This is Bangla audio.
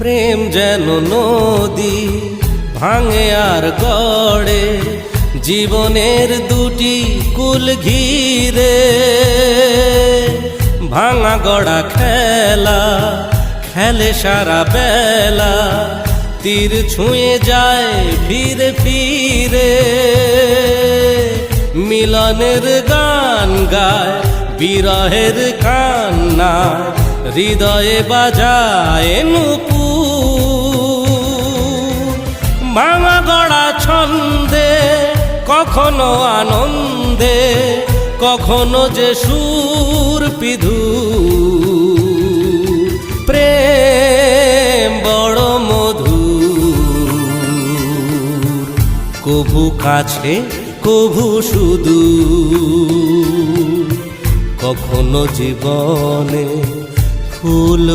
প্রেম যেন নদী ভাঙে আর গড়ে, জীবনের দুটি কুল ঘিরে। ভাঙা গড়া খেলা খেলে সারা বেলা, তীর ছুঁয়ে যায় ফিরে ফিরে। মিলনের গান গায় বিরহের কান্না, হৃদয়ে বাজায় নূপুর। ভাঙা গড়া ছন্দে কখনো আনন্দে, কখনো যে সুর বিধুর। প্রেম বড় মধুর, কভু কাছে কভু সুদূর। কখনো জীবনে ফুল